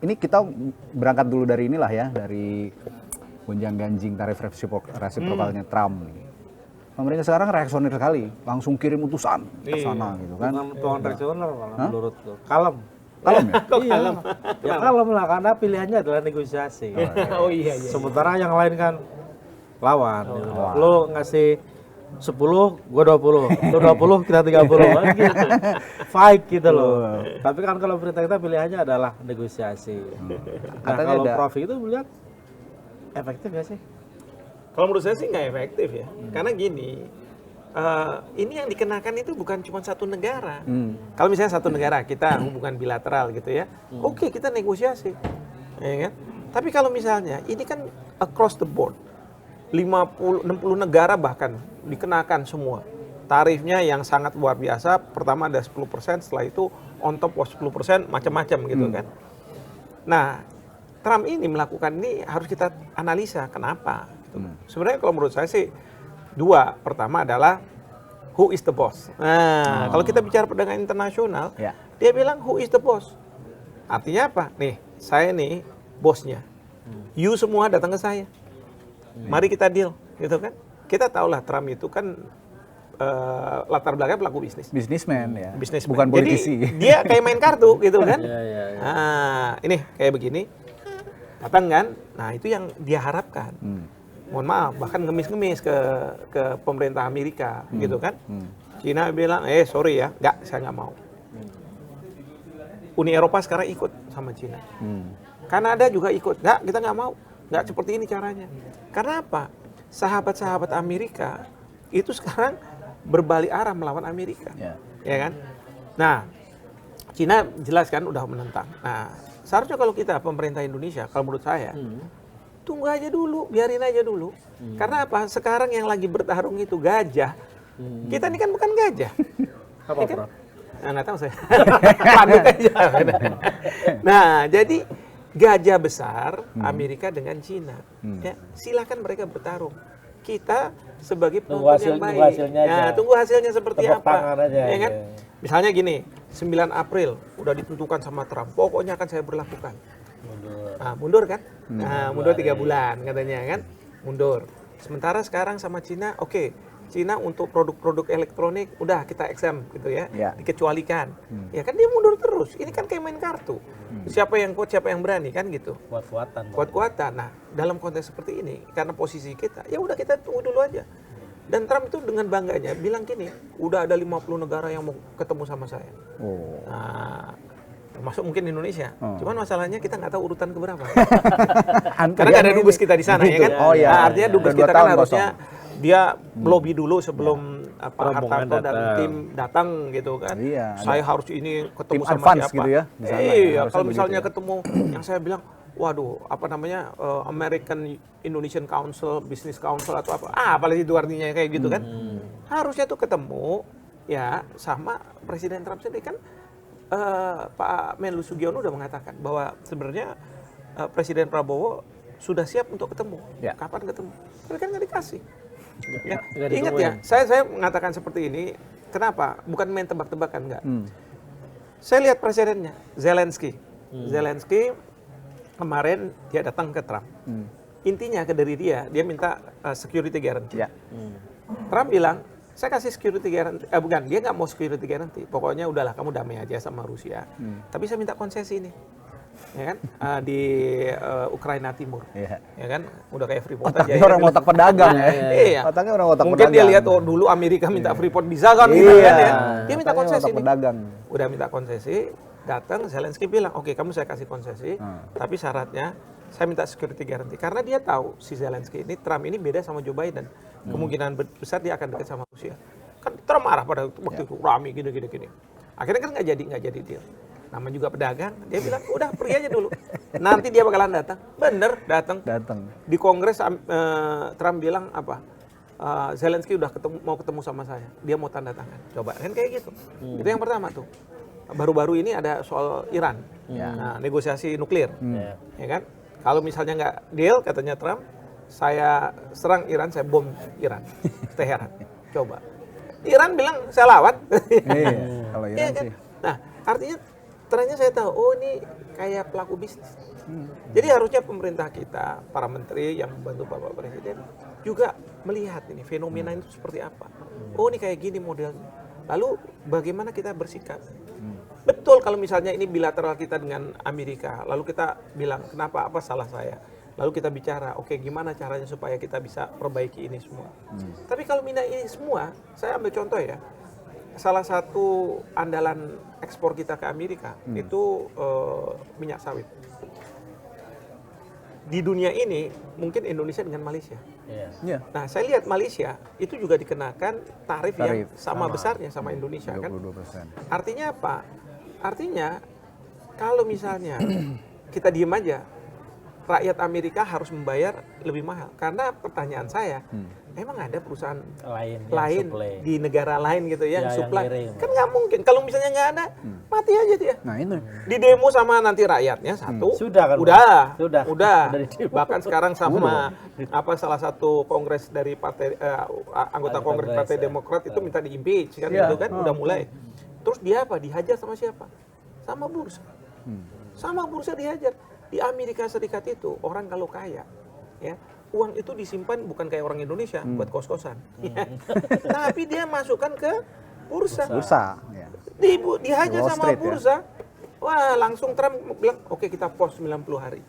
ini kita berangkat dulu dari inilah ya, dari gonjang-ganjing tarif resiprokalnya Trump. Pemerintah sekarang reaksioner sekali, langsung kirim utusan ke sana gitu kan. Bukan reaksioner malah menurutku. Kalem. Kalem ya? Iya. Ya kalem lah, karena pilihannya adalah negosiasi. Oh iya. Sementara yang lain kan lawan. Gitu. Lo ngasih 10, gua 20. Lo 20, kita 30. Kan gitu. Fight gitu loh. Tapi kan kalau pemerintah kita pilihannya adalah negosiasi. Nah, kalau Prof itu melihat efektif gak sih? Kalau menurut saya sih nggak efektif ya. Karena gini, ini yang dikenakan itu bukan cuma satu negara. Kalau misalnya satu negara, kita hubungan bilateral gitu ya. Oke, kita negosiasi. Ya kan? Tapi kalau misalnya, ini kan across the board. 50, 60 negara bahkan dikenakan semua. Tarifnya yang sangat luar biasa, pertama ada 10%, setelah itu on top of 10%, macam-macam gitu kan. Nah, Trump ini melakukan ini harus kita analisa kenapa. Sebenarnya kalau menurut saya sih dua. Pertama adalah who is the boss. Nah, kalau kita bicara perdagangan internasional, dia bilang who is the boss. Artinya apa? Nih, saya nih bosnya. You semua datang ke saya. Mari kita deal, gitu kan? Kita tahulah Trump itu kan latar belakang pelaku bisnis. Bisnismen ya. Bisnismen. Bukan politisi. Jadi dia kayak main kartu gitu kan? Nah, ini kayak begini. Datang kan? Nah, itu yang dia harapkan. Mohon maaf, bahkan ngemis-ngemis ke pemerintah Amerika, gitu kan. Cina bilang, sorry ya, saya nggak mau. Uni Eropa sekarang ikut sama Cina. Kanada juga ikut, kita nggak mau. Nggak seperti ini caranya. Karena apa? Sahabat-sahabat Amerika itu sekarang berbalik arah melawan Amerika. Ya kan? Nah, Cina jelas kan udah menentang. Nah, seharusnya kalau kita pemerintah Indonesia, kalau menurut saya, tunggu aja dulu, biarin aja dulu. Karena apa? Sekarang yang lagi bertarung itu gajah. Kita ini kan bukan gajah. Apa, ya kan? Prof? Nah, nggak tahu saya. Pandit aja. Nah, jadi gajah besar Amerika dengan Cina. Ya, silakan mereka bertarung. Kita sebagai penonton yang baik. Tunggu hasilnya seperti apa. Ya kan? Misalnya gini, 9 April udah ditentukan sama Trump. Pokoknya akan saya berlakukan. Mundur kan? Mundur 3 bulan katanya kan? Mundur. Sementara sekarang sama Cina, Cina untuk produk-produk elektronik udah kita exempt gitu ya, dikecualikan. Ya kan dia mundur terus. Ini kan kayak main kartu. Siapa yang kuat, siapa yang berani kan gitu. Kuat-kuatan. Nah, dalam konteks seperti ini karena posisi kita, ya udah kita tunggu dulu aja. Dan Trump itu dengan bangganya bilang gini, udah ada 50 negara yang mau ketemu sama saya. Nah, termasuk mungkin Indonesia. Cuman masalahnya kita nggak tahu urutan keberapa. Karena nggak ada dubes kita di sana ya kan. Nah, artinya dubes kita kan harusnya dia lobby dulu sebelum Hartanto dan tim datang gitu kan. Saya harus ini ketemu sama siapa. Gitu ya, kalau misalnya ketemu yang saya bilang, waduh, American Indonesian Council, Business Council atau apalagi itu artinya kayak gitu kan. Harusnya tuh ketemu ya sama Presiden Trump sendiri kan. Pak Menlu Sugiono udah mengatakan bahwa sebenarnya Presiden Prabowo sudah siap untuk ketemu. Kapan ketemu? Tapi kan nggak dikasih. Ya. Ingat ya, saya mengatakan seperti ini. Kenapa? Bukan main tebak-tebakan, enggak. Saya lihat presidennya, Zelensky. Zelensky kemarin dia datang ke Trump. Intinya dari dia minta security guarantee. Trump bilang, saya kasih security guarantee, dia nggak mau security guarantee. Pokoknya udahlah, kamu damai aja sama Rusia. Tapi saya minta konsesi nih, ya kan, di Ukraina Timur, ya kan, udah kayak Freeport aja. Orang otak pedagang ya. Iya. Otaknya orang otak mungkin pedagang. Dia lihat dulu Amerika minta Freeport bisa kan, gitu kan ya. Dia minta konsesi nih. Udah minta konsesi, datang Zelensky bilang, oke, kamu saya kasih konsesi, tapi syaratnya saya minta security guarantee. Karena dia tahu si Zelensky ini, Trump ini beda sama Joe Biden. Kemungkinan besar dia akan dekat sama Rusia. Kan Trump marah pada waktu itu, rame gini. Akhirnya kan nggak jadi deal. Nama juga pedagang, dia bilang udah pergi aja dulu. Nanti dia bakalan datang. Bener, datang. Di Kongres Trump bilang apa? Zelensky udah mau ketemu sama saya. Dia mau tanda tangan. Coba kan kayak gitu. Itu yang pertama tuh. Baru-baru ini ada soal Iran. Nah, negosiasi nuklir. Ya kan? Kalau misalnya nggak deal, katanya Trump, saya serang Iran, saya bom Iran, Teheran. Coba. Iran bilang saya lawan. Kalau Iran kan? Nah, artinya ternyata saya tahu, ini kayak pelaku bisnis. Jadi harusnya pemerintah kita, para menteri yang membantu Bapak Presiden juga melihat ini fenomena itu seperti apa. Oh ini kayak gini modelnya. Lalu bagaimana kita bersikap? Betul kalau misalnya ini bilateral kita dengan Amerika, lalu kita bilang kenapa apa salah saya? Lalu kita bicara, oke gimana caranya supaya kita bisa perbaiki ini semua. Tapi kalau minat ini semua, saya ambil contoh ya, salah satu andalan ekspor kita ke Amerika itu minyak sawit. Di dunia ini mungkin Indonesia dengan Malaysia. Iya. Nah saya lihat Malaysia itu juga dikenakan tarif yang sama besarnya sama Indonesia kan. 22%. Artinya apa? Artinya kalau misalnya kita diem aja, rakyat Amerika harus membayar lebih mahal. Karena pertanyaan saya, emang ada perusahaan lain di negara lain gitu ya, yang supply? Kan nggak mungkin. Kalau misalnya nggak ada, mati aja dia. Nah itu. Di demo sama nanti rakyatnya satu, Sudah kan, udah. didemo. Bahkan sekarang sama salah satu kongres dari partai anggota kongres Partai Demokrat itu minta di-impeach kan, itu kan udah mulai. Terus dia apa? Dihajar sama siapa? Sama bursa. Sama bursa dihajar. Di Amerika Serikat itu orang kalau kaya, ya uang itu disimpan bukan kayak orang Indonesia buat kos-kosan, ya. Tapi dia masukkan ke bursa. Bursa. Ya. Dihajar Wall sama Street, bursa. Wah langsung Trump bilang oke kita pause 90 hari,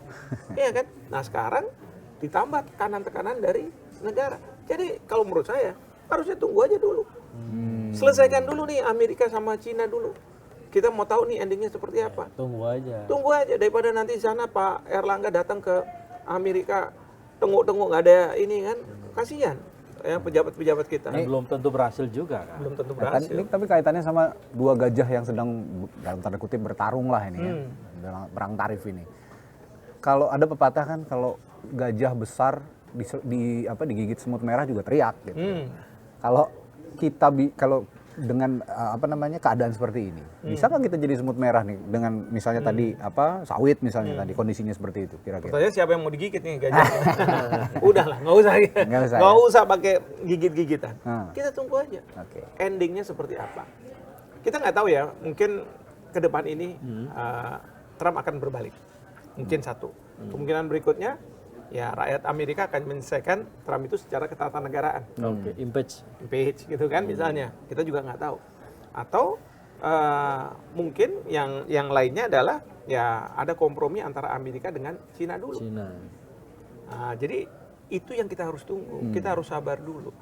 iya kan? Nah sekarang ditambah tekanan-tekanan dari negara. Jadi kalau menurut saya harusnya tunggu aja dulu, selesaikan dulu nih Amerika sama Cina dulu. Kita mau tahu nih endingnya seperti apa. Tunggu aja. Tunggu aja daripada nanti di sana Pak Erlangga datang ke Amerika tengok-tengok nggak ada ini kan, kasihan ya pejabat-pejabat kita. Dan belum tentu berhasil juga kan. Belum tentu Nah, berhasil. ini tapi kaitannya sama dua gajah yang sedang dalam tanda kutip bertarung lah ini ya, dalam perang tarif ini. Kalau ada pepatah kan kalau gajah besar digigit semut merah juga teriak gitu. Kalau kita kalau dengan keadaan seperti ini, bisa nggak kita jadi semut merah nih dengan misalnya tadi sawit misalnya tadi kondisinya seperti itu kira-kira? Pertanyaan siapa yang mau digigit nih gajah? Udahlah, nggak usah pakai gigit-gigitan. Kita tunggu aja. Endingnya seperti apa? Kita nggak tahu ya. Mungkin ke depan ini Trump akan berbalik. Mungkin satu. Kemungkinan berikutnya ya rakyat Amerika akan menyelesaikan Trump itu secara ketatanegaraan. Impeach gitu kan misalnya. Kita juga nggak tahu. Atau mungkin yang lainnya adalah ya ada kompromi antara Amerika dengan Cina dulu. Nah, jadi itu yang kita harus tunggu. Kita harus sabar dulu.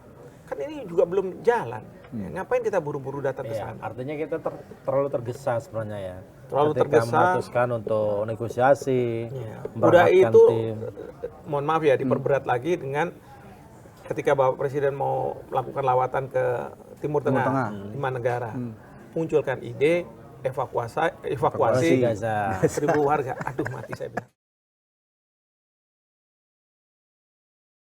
Kan ini juga belum jalan. Ya, ngapain kita buru-buru datang ke sana? Artinya kita terlalu tergesa sebenarnya ya. Terlalu tergesa. Memutuskan untuk negosiasi. Udah itu, mohon maaf ya, diperberat lagi dengan ketika Bapak Presiden mau melakukan lawatan ke Timur Tengah. 5 negara. Munculkan ide evakuasi Gaza. 1.000 warga. Aduh mati saya bilang.